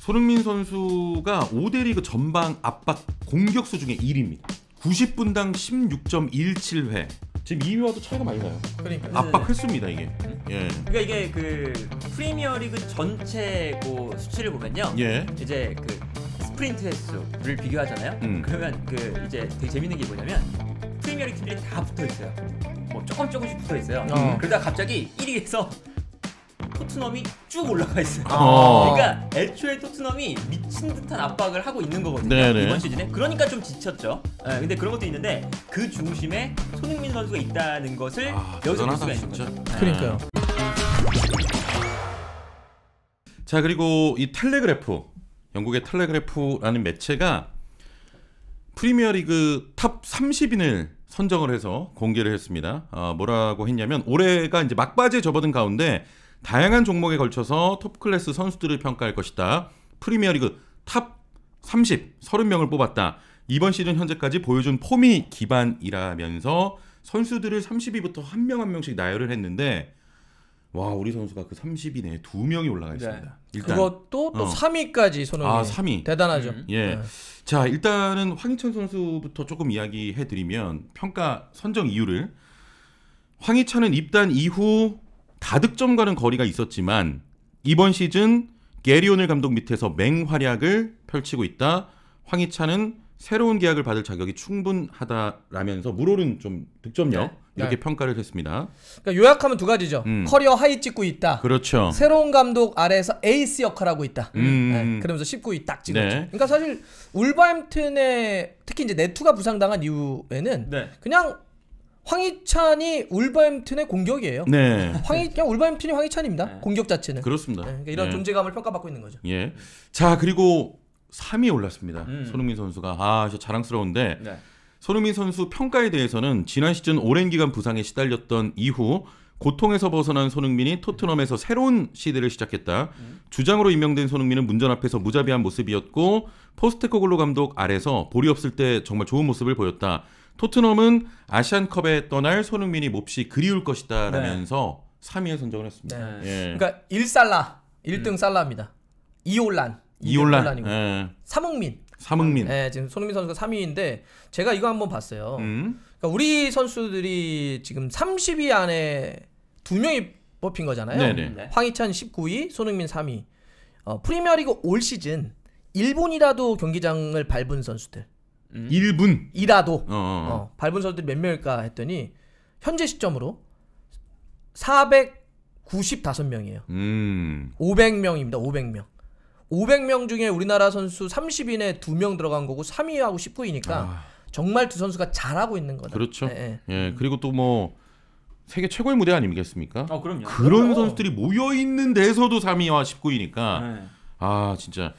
손흥민 선수가 5대 리그 전방 압박 공격수 중에 1위입니다. 90분당 16.17회. 지금 2위와도 차이가 많이 나요. 그러니까 압박 횟수입니다 이게. 예. 그러니까 이게 그 프리미어리그 전체 그 수치를 보면요. 예. 이제 그 스프린트 횟수를 비교하잖아요. 그러면 그 이제 되게 재밌는 게 뭐냐면 프리미어리그 팀들이 다 붙어 있어요. 뭐 조금씩 붙어 있어요. 그러다 갑자기 1위에서 토트넘이 쭉 올라가 있어요. 그러니까 애초에 토트넘이 미친 듯한 압박을 하고 있는 거거든요. 네네. 이번 시즌에. 그러니까 좀 지쳤죠. 네, 근데 그런 것도 있는데 그 중심에 손흥민 선수가 있다는 것을 여기서 볼 수가 있는 거죠. 그러니까요. 자, 그리고 이 텔레그래프, 영국의 텔레그래프라는 매체가 프리미어리그 탑 30인을 선정을 해서 공개를 했습니다. 뭐라고 했냐면 올해가 이제 막바지에 접어든 가운데 다양한 종목에 걸쳐서 톱클래스 선수들을 평가할 것이다. 프리미어리그 탑 30명을 뽑았다. 이번 시즌 현재까지 보여준 폼이 기반이라면서 선수들을 30위부터 한 명 한 명씩 나열을 했는데 와, 우리 선수가 그 30인에 2명이 올라가 있습니다. 네. 일단 그것도 또 3위까지 손흥민. 3위. 대단하죠. 예. 네. 자, 일단은 황희찬 선수부터 조금 이야기해 드리면 평가 선정 이유를, 황희찬은 입단 이후 다득점과는 거리가 있었지만 이번 시즌 게리 오넬 감독 밑에서 맹활약을 펼치고 있다. 황희찬은 새로운 계약을 받을 자격이 충분하다라면서 물오른 좀 득점력 이렇게 평가를 했습니다. 그러니까 요약하면 두 가지죠. 커리어 하이 찍고 있다. 그렇죠. 새로운 감독 아래에서 에이스 역할하고 있다. 네. 그러면서 19위 딱 찍었죠. 네. 그러니까 사실 울버햄튼의 특히 이제 네투가 부상당한 이후에는 그냥 황희찬이 울버햄튼의 공격이에요. 네. 그냥 울버햄튼이 황희찬입니다. 공격 자체는. 그렇습니다. 그러니까 이런 존재감을 평가받고 있는 거죠. 예. 자, 그리고 3위에 올랐습니다. 손흥민 선수가 진짜 자랑스러운데 손흥민 선수 평가에 대해서는 지난 시즌 오랜 기간 부상에 시달렸던 이후 고통에서 벗어난 손흥민이 토트넘에서 새로운 시대를 시작했다. 주장으로 임명된 손흥민은 문전 앞에서 무자비한 모습이었고 포스테코글로 감독 아래서 볼이 없을 때 정말 좋은 모습을 보였다. 토트넘은 아시안컵에 떠날 손흥민이 몹시 그리울 것이다 라면서 3위에 선정을 했습니다. 네. 예. 그러니까 1살라, 1등 살라입니다. 이올란, 이올란, 예. 삼흥민. 네, 지금 손흥민 선수가 3위인데 제가 이거 한번 봤어요. 그러니까 우리 선수들이 지금 30위 안에 2명이 뽑힌 거잖아요. 네네. 황희찬 19위, 손흥민 3위. 프리미어리그 올 시즌 1분이라도 경기장을 밟은 선수들. 1분이라도 밟은 선수들이 몇 명일까 했더니 현재 시점으로 495명이에요. 500명입니다. 500명. 500명 중에 우리나라 선수 30인에 2명 들어간 거고 3위하고 19위니까 정말 두 선수가 잘하고 있는 거다. 그렇죠. 예. 그리고 또 뭐 세계 최고의 무대 아니겠습니까? 그럼요. 그런 선수들이 모여 있는 데서도 3위와 19위니까 진짜.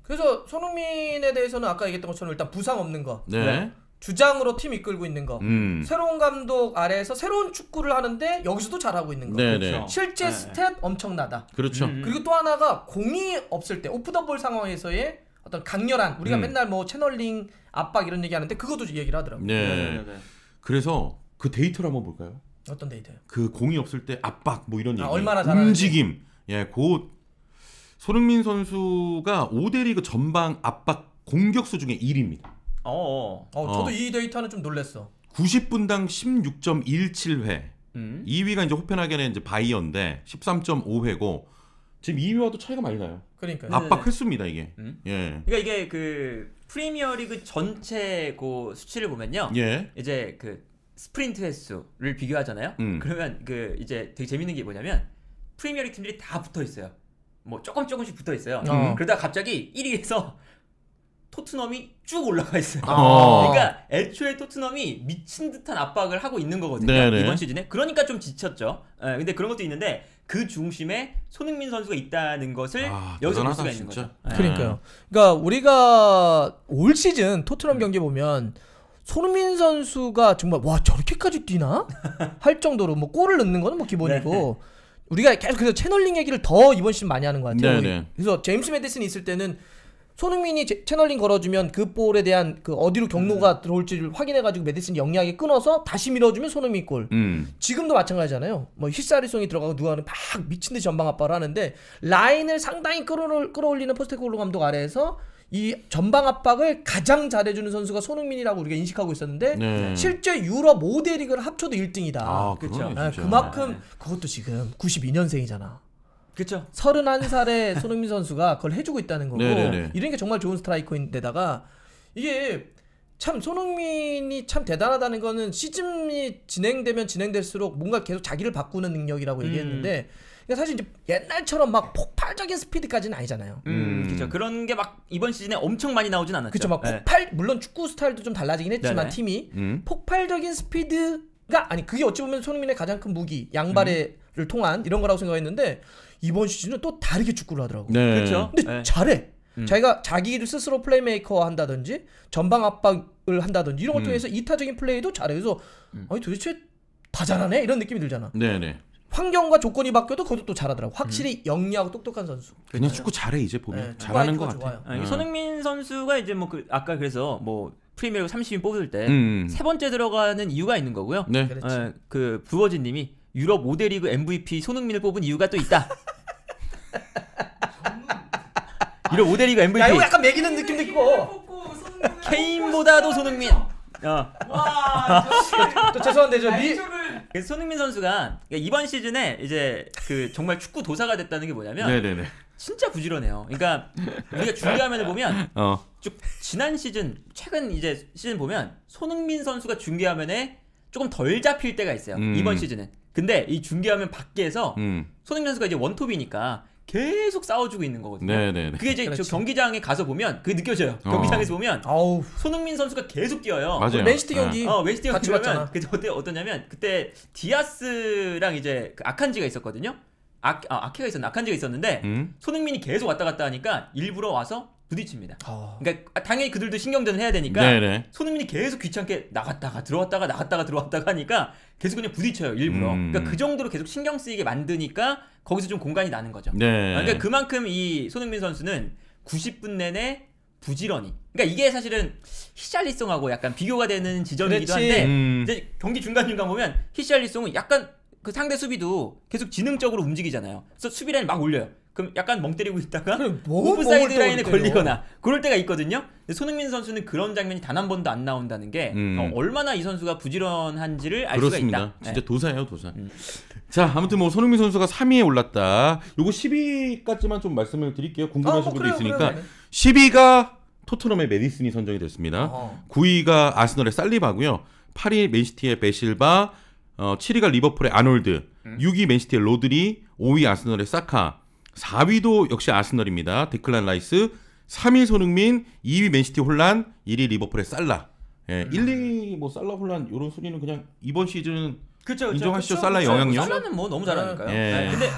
그래서 손흥민에 대해서는 아까 얘기했던 것처럼 일단 부상 없는 거. 네. 주장으로 팀 이끌고 있는 거. 새로운 감독 아래에서 새로운 축구를 하는데 여기서도 잘하고 있는 거. 그렇죠. 실제 스탯 엄청나다. 그렇죠. 그리고 또 하나가 공이 없을 때 오프 더 볼 상황에서의 어떤 강렬한, 우리가 맨날 뭐 채널링 압박 이런 얘기 하는데 그것도 얘기를 하더라고요. 네. 그래서 그 데이터를 한번 볼까요? 어떤 데이터요? 그 공이 없을 때 압박 뭐 이런 얘기. 얼마나 잘하는지. 움직임. 예, 손흥민 선수가 5대 리그 전방 압박 공격수 중에 1위입니다. 저도 이 데이터는 좀 놀랐어. 90분당 16.17회. 2위가 이제 호펜하겐의 이제 바이언데 13.5회고 지금 2위와도 차이가 많이 나요. 그러니까 압박 횟수입니다 이게. 예. 그러니까 이게 그 프리미어리그 전체 그 수치를 보면요. 예. 이제 그 스프린트 횟수를 비교하잖아요. 그러면 그 이제 되게 재밌는 게 뭐냐면 프리미어리그 팀들이 다 붙어 있어요. 뭐 조금씩 붙어 있어요. 그러다 갑자기 1위에서 토트넘이 쭉 올라가 있어요. 그러니까 애초에 토트넘이 미친 듯한 압박을 하고 있는 거거든요. 네네. 이번 시즌에. 그러니까 좀 지쳤죠. 근데 그런 것도 있는데 그 중심에 손흥민 선수가 있다는 것을 여기서 볼 수가 있는 거죠. 그러니까요. 그러니까 우리가 올 시즌 토트넘 경기 보면 손흥민 선수가 정말 와 저렇게까지 뛰나? 할 정도로 뭐 골을 넣는 거는 뭐 기본이고 우리가 계속 그래서 채널링 얘기를 더 이번 시즌 많이 하는 것 같아요. 네네. 그래서 제임스 매디슨이 있을 때는 손흥민이 채널링 걸어주면 그 볼에 대한 그 어디로 경로가 들어올지를 확인해가지고 메디슨이 영리하게 끊어서 다시 밀어주면 손흥민 골. 지금도 마찬가지잖아요. 뭐 히사리송이 들어가고 누가는 막 미친듯이 전방 압박을 하는데 라인을 상당히 끌어올리는 포스테코글루 감독 아래에서 이 전방 압박을 가장 잘해주는 선수가 손흥민이라고 우리가 인식하고 있었는데 실제 유럽 5대 리그를 합쳐도 1등이다. 그렇죠. 그만큼 그것도 지금 92년생이잖아. 그렇죠. 31살의 손흥민 선수가 그걸 해주고 있다는 거고 네네네. 이런 게 정말 좋은 스트라이커인데다가 이게 참 손흥민이 참 대단하다는 거는 시즌이 진행되면 진행될수록 뭔가 계속 자기를 바꾸는 능력이라고 얘기했는데 그러니까 사실 이제 옛날처럼 막 폭발적인 스피드까지는 아니잖아요. 그렇죠. 그런 게 막 이번 시즌에 엄청 많이 나오진 않았죠. 그렇죠. 막 폭발 물론 축구 스타일도 좀 달라지긴 했지만 팀이 폭발적인 스피드가 아니 그게 어찌 보면 손흥민의 가장 큰 무기 양발을 통한 이런 거라고 생각했는데 이번 시즌은 또 다르게 축구를 하더라고. 그렇죠. 근데 잘해. 자기가 자기를 스스로 플레이메이커 한다든지 전방 압박을 한다든지 이런 걸 통해서 이타적인 플레이도 잘해. 그래서 아니 도대체 다 잘하네 이런 느낌이 들잖아. 네네. 환경과 조건이 바뀌어도 그것도 또 잘하더라고. 확실히 영리하고 똑똑한 선수. 그냥 축구 잘해 이제 보면 잘하는 것 같아. 손흥민 선수가 이제 뭐 아까 그래서 뭐 프리미어리그 30인 뽑을 때 세 번째 들어가는 이유가 있는 거고요. 네. 그 부어진님이 유럽 5대 리그 MVP 손흥민을 뽑은 이유가 또 있다. 유럽 5대 리그 MVP. 야 이거 약간 매기는 느낌도 있고. 케인보다도 손흥민. 또 죄송한데 그래서 손흥민 선수가 이번 시즌에 이제 그 정말 축구 도사가 됐다는 게 뭐냐면 네네네. 진짜 부지런해요. 그러니까 우리가 중계화면을 보면 쭉 지난 시즌 최근 이제 시즌 보면 손흥민 선수가 중계화면에 조금 덜 잡힐 때가 있어요. 이번 시즌은. 근데 이 중계화면 밖에서 손흥민 선수가 이제 원톱이니까 계속 싸워주고 있는 거거든요. 네네네. 그게 이제 저 경기장에 가서 보면 그게 느껴져요. 경기장에서 보면 손흥민 선수가 계속 뛰어요. 맞아요. 맨시티 경기 맨시티 경기 보면 그때 어떠냐면 그때 디아스랑 이제 그 아칸지가 있었거든요. 아케가 있었나? 아칸지가 있었는데 손흥민이 계속 왔다 갔다 하니까 일부러 와서 부딪힙니다. 그러니까 당연히 그들도 신경전을 해야 되니까 네네. 손흥민이 계속 귀찮게 나갔다가 들어왔다가 하니까 계속 그냥 부딪혀요 일부러. 그러니까 그 정도로 계속 신경 쓰이게 만드니까 거기서 좀 공간이 나는 거죠. 네. 그러니까 그만큼 이 손흥민 선수는 90분 내내 부지런히. 그러니까 이게 사실은 히샬리송하고 약간 비교가 되는 지점이기도 한데 이제 경기 중간중간 보면 히샬리송은 약간 그 상대 수비도 계속 지능적으로 움직이잖아요. 그래서 수비 라인 막 올려요. 그럼 약간 멍 때리고 있다가 오프사이드 라인에 걸리거나 그럴 때가 있거든요. 근데 손흥민 선수는 그런 장면이 단 한 번도 안 나온다는 게 얼마나 이 선수가 부지런한지를 알 그렇습니다. 수가 있다. 진짜 도사예요, 도사. 자, 아무튼 뭐 손흥민 선수가 3위에 올랐다. 요거 10위까지만 좀 말씀을 드릴게요. 궁금하신 분도 있으니까. 그래. 10위가 토트넘의 메디슨이 선정이 됐습니다. 9위가 아스널의 살리바고요. 8위 맨시티의 베실바, 7위가 리버풀의 아놀드, 6위 맨시티의 로드리, 5위 아스널의 사카, 4위도 역시 아스널입니다. 데클란 라이스, 3위 손흥민, 2위 맨시티 혼란, 1위 리버풀의 살라. 1, 2, 뭐 살라 혼란 이런 순위는 그냥 이번 시즌 그쵸, 인정하시죠? 살라 영향력? 살라는 뭐 너무 잘하니까요. 근데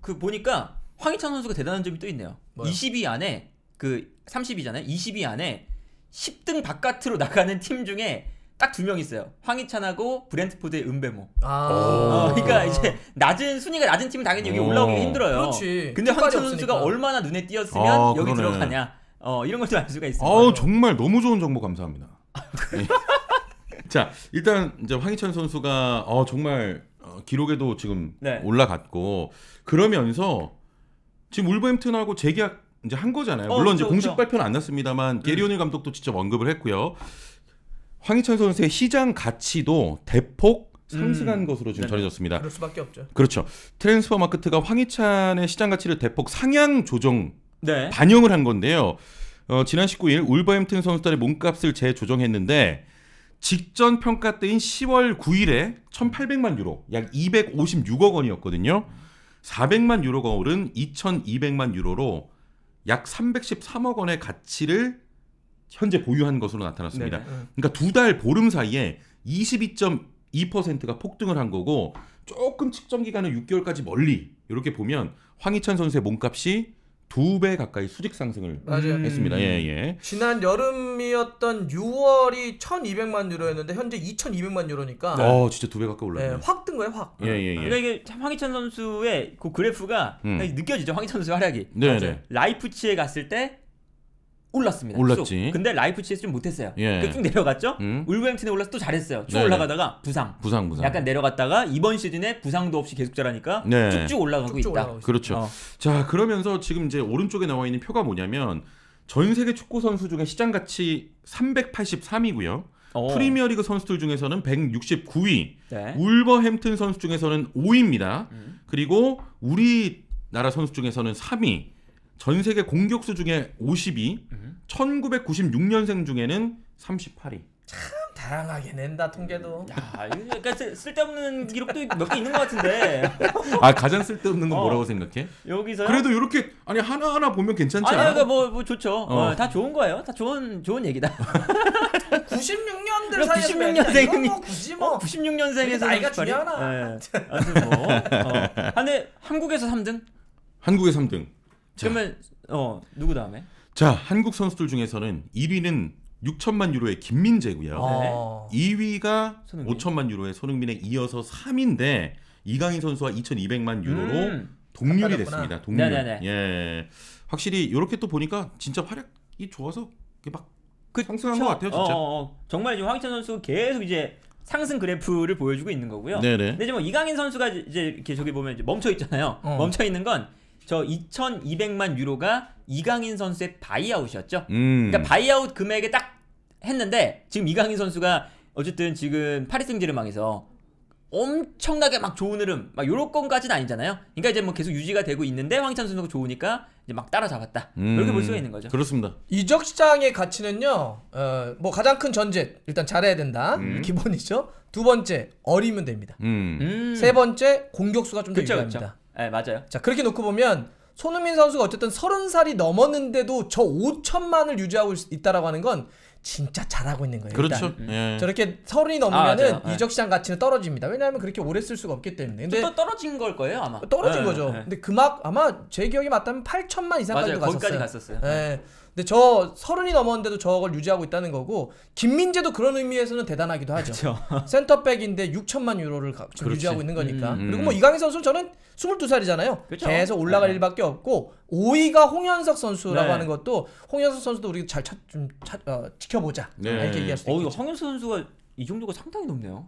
그 보니까 황희찬 선수가 대단한 점이 또 있네요. 뭐요? 20위 안에 그 30위잖아요. 20위 안에 10등 바깥으로 나가는 팀 중에 딱 2명 있어요. 황희찬하고 브렌트포드의 은베모. 그러니까 이제 순위가 낮은 팀은 당연히 여기 올라오기 힘들어요. 그렇지. 근데 황희찬 선수가 얼마나 눈에 띄었으면 여기 들어가냐. 이런 걸 좀 알 수가 있어요. 정말 너무 좋은 정보 감사합니다. 자, 일단 이제 황희찬 선수가 정말 기록에도 지금 올라갔고 그러면서 지금 울버햄튼하고 재계약 이제 한 거잖아요. 물론 이제 공식 발표는 안 났습니다만 게리 오닐 감독도 직접 언급을 했고요. 황희찬 선수의 시장 가치도 대폭 상승한 것으로 지금 전해졌습니다. 그럴 수밖에 없죠. 그렇죠. 트랜스퍼 마케트가 황희찬의 시장 가치를 대폭 상향 조정 반영을 한 건데요. 지난 19일 울버햄튼 선수단의 몸값을 재조정했는데 직전 평가 때인 10월 9일에 1,800만 유로, 약 256억 원이었거든요. 400만 유로가 오른 2,200만 유로로 약 313억 원의 가치를 현재 보유한 것으로 나타났습니다. 그러니까 2달 보름 사이에 22.2%가 폭등을 한 거고 조금 측정 기간은 6개월까지 멀리 이렇게 보면 황희찬 선수의 몸값이 2배 가까이 수직 상승을 했습니다. 예. 지난 여름이었던 6월이 1,200만 유로였는데 현재 2,200만 유로니까 진짜 2배 가까이 올랐네요. 확 뜬 거예요, 확. 그러니까 이게 참 황희찬 선수의 그 그래프가 느껴지죠. 황희찬 선수의 활약이. 네. 라이프치히에 갔을 때 올랐습니다. 올랐지. 쑥. 근데 라이프치히에서 좀 못했어요. 예. 쭉 내려갔죠. 울버햄튼에 올라서 또 잘했어요. 쭉 올라가다가 부상. 약간 내려갔다가 이번 시즌에 부상도 없이 계속 잘하니까 쭉쭉 올라가고 있다. 그렇죠. 자, 그러면서 지금 이제 오른쪽에 나와 있는 표가 뭐냐면 전 세계 축구 선수 중에 시장 가치 383위고요. 프리미어리그 선수들 중에서는 169위. 네. 울버햄튼 선수 중에서는 5위입니다. 그리고 우리나라 선수 중에서는 3위. 전 세계 공격수 중에 50위, 1996년생 중에는 38위. 참 다양하게 낸다 통계도. 야, 이거 약간 쓸데없는 기록도 몇 개 있는 것 같은데. 아, 가장 쓸데없는 건 뭐라고 생각해? 여기서 그래도 이렇게 아니 하나 보면 괜찮지 않아? 아니, 그러니까 뭐 좋죠. 다 좋은 거예요. 다 좋은 얘기다. 96년들 사이에서 96년생 뭐 굳이 뭐 96년생에서 나이가 중요하나? 네. 아무튼 뭐. 근데 한국에서 3등? 한국에 3등. 그러면 누구 다음에? 자, 한국 선수들 중에서는 1위는 6천만 유로의 김민재고요. 2위가 손흥민. 5천만 유로의 손흥민에 이어서 3위인데 이강인 선수와 2,200만 유로로 동률이 됐습니다. 동률. 네네네. 예. 확실히 이렇게 또 보니까 진짜 활약이 좋아서 막 상승한 것 같아요, 진짜. 정말 지금 황희찬 선수 계속 이제 상승 그래프를 보여주고 있는 거고요. 네네. 근데 뭐 이강인 선수가 이제 이렇게 저기 보면 이제 멈춰 있잖아요. 멈춰 있는 건 저 2,200만 유로가 이강인 선수의 바이아웃이었죠. 그러니까 바이아웃 금액에 딱 했는데 지금 이강인 선수가 어쨌든 지금 파리 생제르맹에서 엄청나게 막 좋은 흐름, 막 요런 건까지는 아니잖아요. 그러니까 이제 뭐 계속 유지가 되고 있는데 황희찬 선수가 좋으니까 이제 막 따라잡았다. 이렇게 볼 수가 있는 거죠. 그렇습니다. 이적 시장의 가치는요, 뭐 가장 큰 전제 일단 잘해야 된다. 기본이죠. 두 번째 어리면 됩니다. 세 번째 공격수가 좀 더 유리합니다. 네, 맞아요. 자, 그렇게 놓고 보면 손흥민 선수가 어쨌든 30살이 넘었는데도 저 5천만을 유지하고 있다라고 하는 건 진짜 잘하고 있는 거예요. 그렇죠. 저렇게 30이 넘으면은 이적 시장 가치는 떨어집니다. 왜냐하면 그렇게 오래 쓸 수가 없기 때문에. 근데 또 떨어진 걸 거예요, 아마. 떨어진 거죠. 근데 아마 제 기억이 맞다면 8천만 이상까지도 갔었어요. 거기까지 갔었어요. 네. 근데 저 30이 넘었는데도 저걸 유지하고 있다는 거고, 김민재도 그런 의미에서는 대단하기도 하죠. 그렇죠. 센터백인데 6천만 유로를 유지하고 있는 거니까. 그리고 뭐 이강인 선수는 저는 22살이잖아요. 그렇죠. 계속 올라갈 일밖에 없고, 5위가 홍현석 선수라고 하는 것도, 홍현석 선수도 우리가 지켜보자. 이렇게 얘기할 수 있겠죠. 홍현석 선수가 이 정도가 상당히 높네요.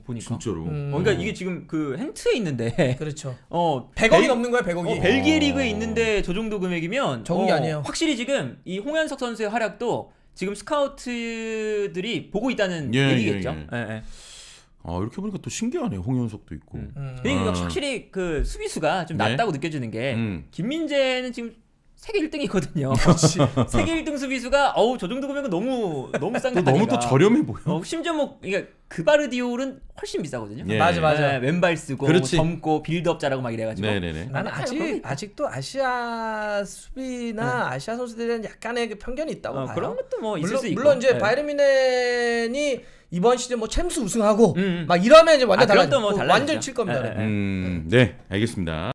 보니까. 진짜로. 그러니까 이게 지금 그 행트에 있는데. 그렇죠. 100억이 넘는 거야, 100억이. 벨기에 리그에 있는데 저 정도 금액이면 적은 게 아니에요. 확실히 지금 이 홍현석 선수의 활약도 지금 스카우트들이 보고 있다는 얘기겠죠. 예. 이렇게 보니까 또 신기하네요. 홍현석도 있고. 그러니까 확실히 그 수비수가 좀 낮다고 느껴지는 게 김민재는 지금 세계 1등이거든요. 세계 1등 수비수가 저 정도 금액은 너무 싼 게 아닌가. 너무 또 저렴해 보여. 심지어 뭐 그러니까 그바르디올은 훨씬 비싸거든요. 맞아. 왼발 쓰고 뭐 젊고 빌드업 잘하고 막 이래가지고. 나는 아직도 아시아 수비나 아시아 선수들에 대한 약간의 그 편견이 있다고 봐요. 그런 것도 뭐 있을 수 있고. 물론 이제 바이에른 뮌헨이 이번 시즌 뭐 챔스 우승하고 막 이러면 이제 완전 달라져. 뭐 완전 칠 겁니다. 네, 알겠습니다.